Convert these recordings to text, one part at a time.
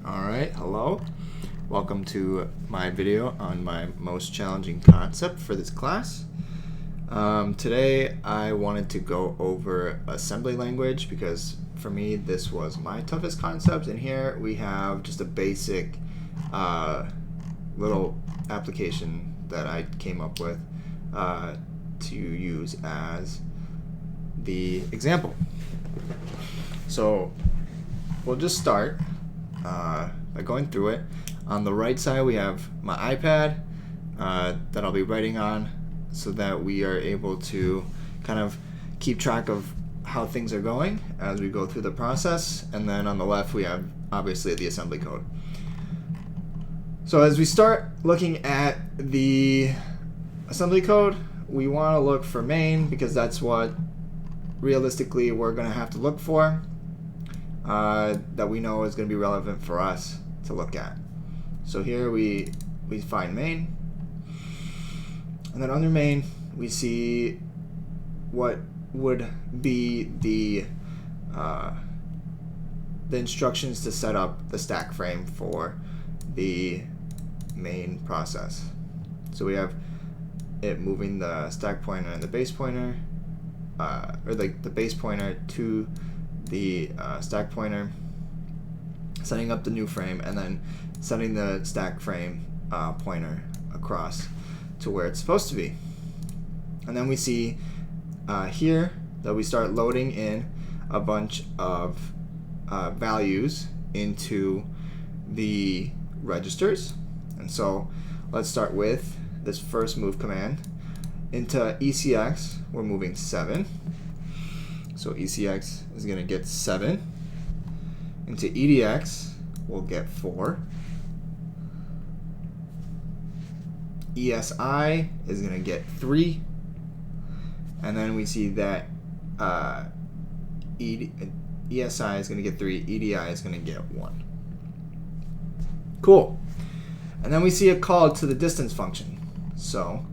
Alright, hello. Welcome to my video on my most challenging concept for this class. Today I wanted to go over assembly language because for me this was my toughest concept, and here we have just a basic little application that I came up with to use as the example. So we'll just start by going through it. On the right side we have my iPad that I'll be writing on so that we are able to kind of keep track of how things are going as we go through the process. And then on the left we have obviously the assembly code. So as we start looking at the assembly code, we want to look for main because that's what realistically we're going to have to look for, that we know is going to be relevant for us to look at. So here we find main, and then under main we see what would be the instructions to set up the stack frame for the main process. So we have it moving the stack pointer and the base pointer, or the base pointer to the stack pointer, setting up the new frame, and then setting the stack frame pointer across to where it's supposed to be. And then we see here that we start loading in a bunch of values into the registers. And so let's start with this first move command. Into ECX we're moving 7, so ECX is going to get 7. Into EDX we'll get 4. ESI is going to get 3, and then we see that ESI is going to get 3, EDI is going to get 1. Cool. And then we see a call to the distance function. So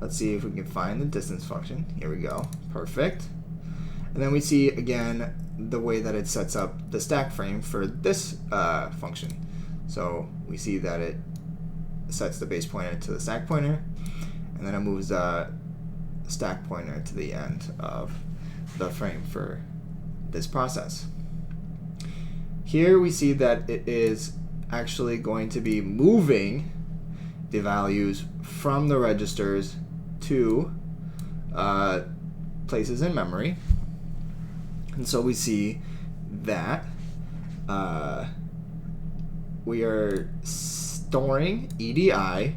let's see if we can find the distance function. Here we go. Perfect. And then we see again the way that it sets up the stack frame for this function. So we see that it sets the base pointer to the stack pointer, and then it moves the stack pointer to the end of the frame for this process. Here we see that it is actually going to be moving the values from the registers to places in memory. And so we see that we are storing EDI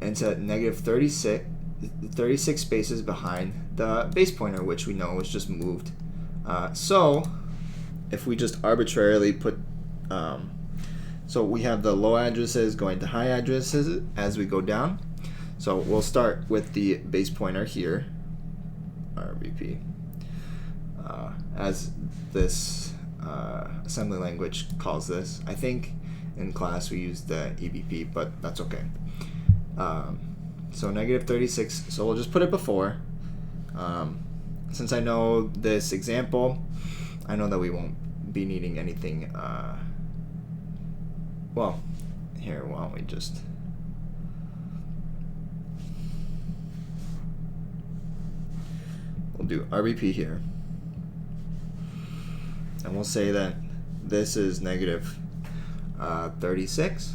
into negative 36 spaces behind the base pointer, which we know was just moved. So if we just arbitrarily put, so we have the low addresses going to high addresses as we go down. So we'll start with the base pointer here, RBP, as this assembly language calls this. I think in class we used the EBP, but that's okay. So negative 36, so we'll just put it before. Since I know this example, I know that we won't be needing anything. Well, here, why don't we just we'll do RBP here, and we'll say that this is negative 36.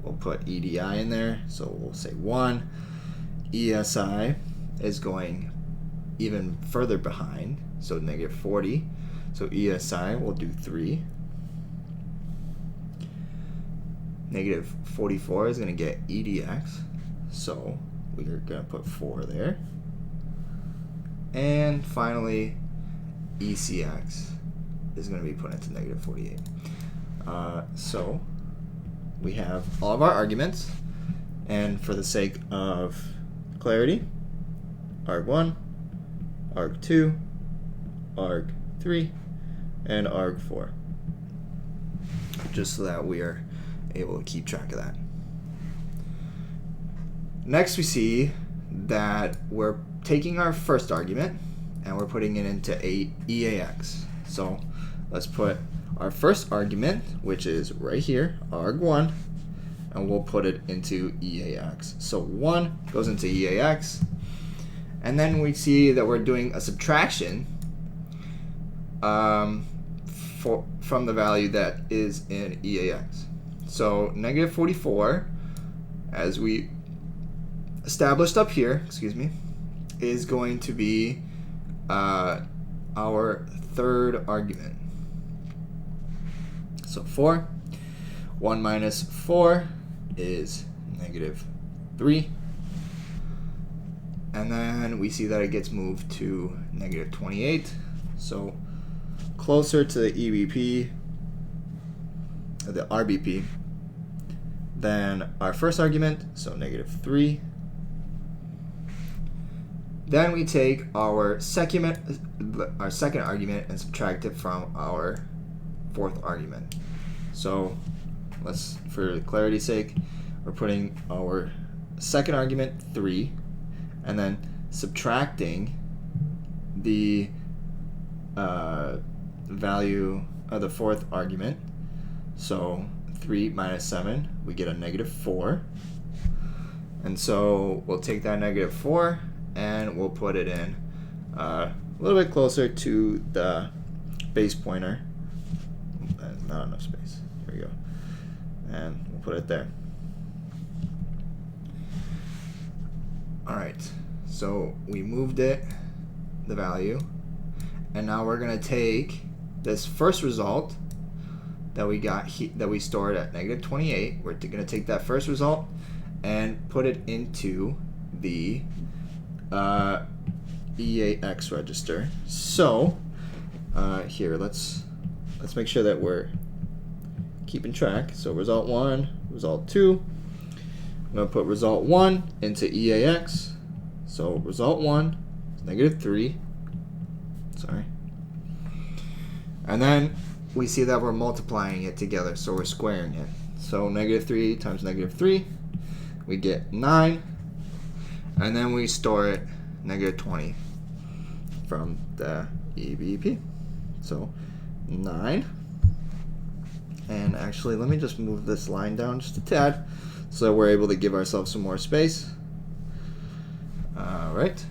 We'll put EDI in there, so we'll say 1. ESI is going even further behind, so negative 40. So ESI will do 3. Negative 44 is going to get EDX, so we're going to put 4 there. And finally, ECX is going to be put into negative 48. So we have all of our arguments, and for the sake of clarity, arg1, arg2, arg3, and arg4, just so that we are able to keep track of that. Next we see that we're taking our first argument and we're putting it into EAX. So let's put our first argument, which is right here, arg1, and we'll put it into EAX. So 1 goes into EAX, and then we see that we're doing a subtraction from the value that is in EAX. So negative 44, as we established up here, is going to be our third argument. So 4. 1 minus 4 is negative 3. And then we see that it gets moved to negative 28. So closer to the EBP, the RBP, than our first argument, so negative 3. Then we take our second argument and subtract it from our fourth argument. So let's, for clarity's sake, we're putting our second argument 3 and then subtracting the value of the fourth argument. So 3 minus 7, we get a negative 4. And so we'll take that negative 4 and we'll put it in a little bit closer to the base pointer. Not enough space. Here we go. And we'll put it there. Alright, so we moved it, the value, and now we're going to take this first result that we got that we stored at negative 28. We're going to take that first result and put it into the EAX register. So here, let's make sure that we're keeping track. So result 1, result 2. I'm going to put result 1 into EAX. So result 1 is negative 3. Sorry. And then we see that we're multiplying it together, so we're squaring it. So negative 3 times negative 3, we get 9. And then we store it negative 20 from the EBP. So 9. And actually, let me just move this line down just a tad so we're able to give ourselves some more space. Alright.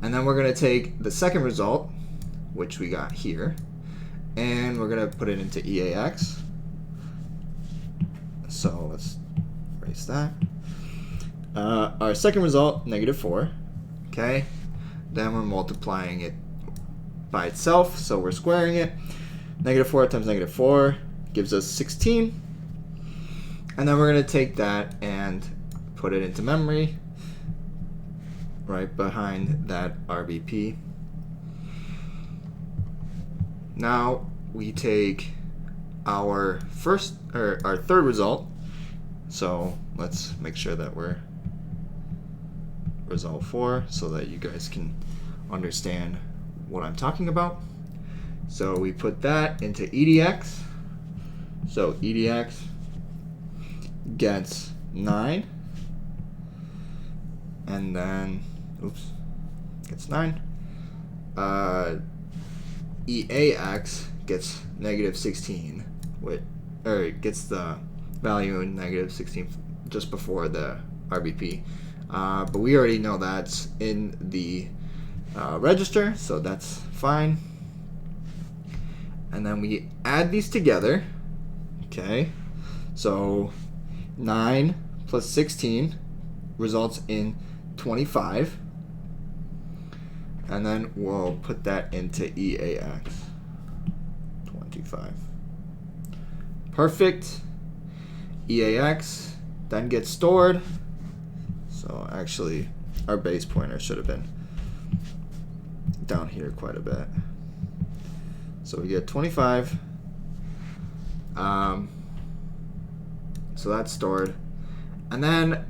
And then we're going to take the second result, which we got here, and we're going to put it into EAX. So let's erase that. Our second result, negative 4. Okay. Then we're multiplying it by itself, so we're squaring it. Negative 4 times negative 4 gives us 16. And then we're going to take that and put it into memory right behind that RBP. Now we take our third result. So let's make sure that we're result 4 so that you guys can understand what I'm talking about. So we put that into EDX. So EDX gets 9. And then, gets 9. EAX gets negative 16. It gets the value in negative 16 just before the RBP. But we already know that's in the register, so that's fine. And then we add these together. Okay, so 9 plus 16 results in 25. And then we'll put that into EAX. 25. Perfect. EAX then gets stored. So actually, our base pointer should have been down here quite a bit. So we get 25. So that's stored. And then,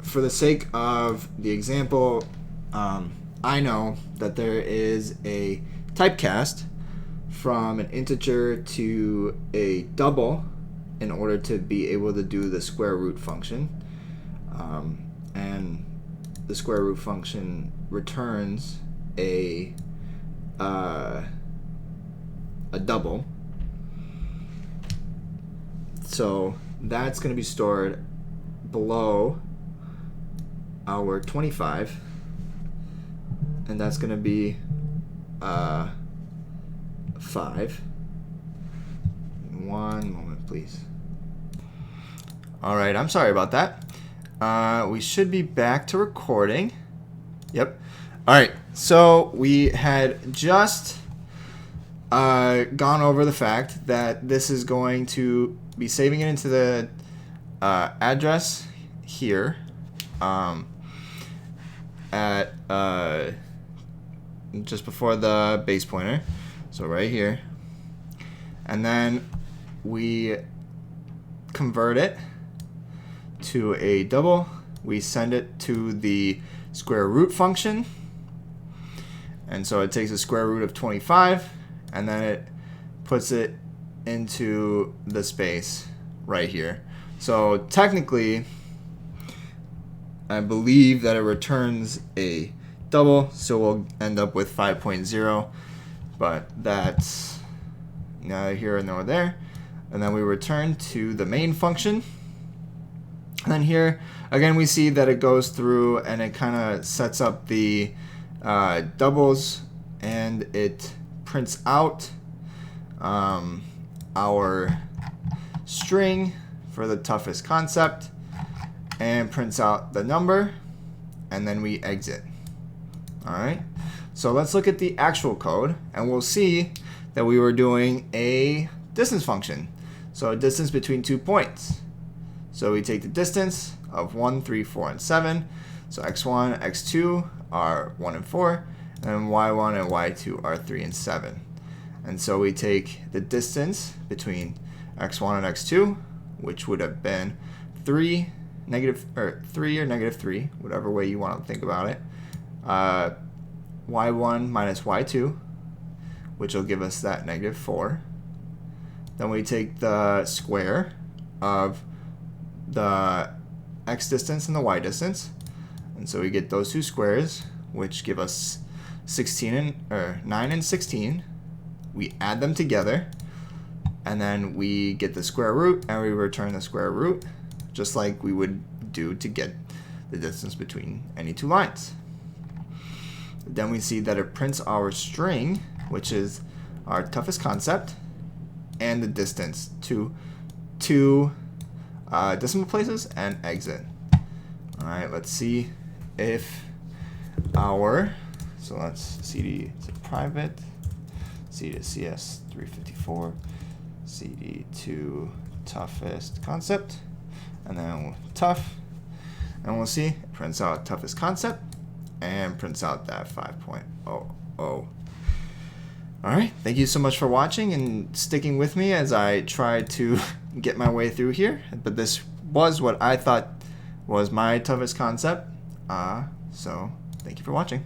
for the sake of the example, I know that there is a typecast from an integer to a double in order to be able to do the square root function. And the square root function returns a a double. So that's going to be stored below our 25, and that's going to be 5. One moment, please. All right, I'm sorry about that. We should be back to recording. Yep. All right, so we had just gone over the fact that this is going to be saving it into the address here at just before the base pointer, so right here, and then we convert it to a double. We send it to the square root function, and so it takes the square root of 25 and then it puts it into the space right here. So technically I believe that it returns a double, so we'll end up with 5.0, but that's neither here nor there. And then we return to the main function, and then here again we see that it goes through and it kind of sets up the doubles, and it prints out our string for the toughest concept and prints out the number, and then we exit. Alright, so let's look at the actual code, and we'll see that we were doing a distance function, so a distance between 2 points. So we take the distance of 1, 3, 4, and 7, so x1, x2 are 1 and 4, and y1 and y2 are 3 and 7. And so we take the distance between x1 and x2, which would have been 3 or negative 3, whatever way you want to think about it, y1 minus y2, which will give us that negative 4. Then we take the square of the x distance and the y distance, and so we get those two squares, which give us 9 and 16. We add them together, and then we get the square root, and we return the square root, just like we would do to get the distance between any two lines. Then we see that it prints our string, which is our toughest concept, and the distance to 2 decimal places, and exit. Alright, let's see if our, so let's cd to private, cd to CS354, cd to toughest concept, and then tough, and we'll see it prints out toughest concept and prints out that 5.00. Alright, thank you so much for watching and sticking with me as I tried to get my way through here, but this was what I thought was my toughest concept, so thank you for watching.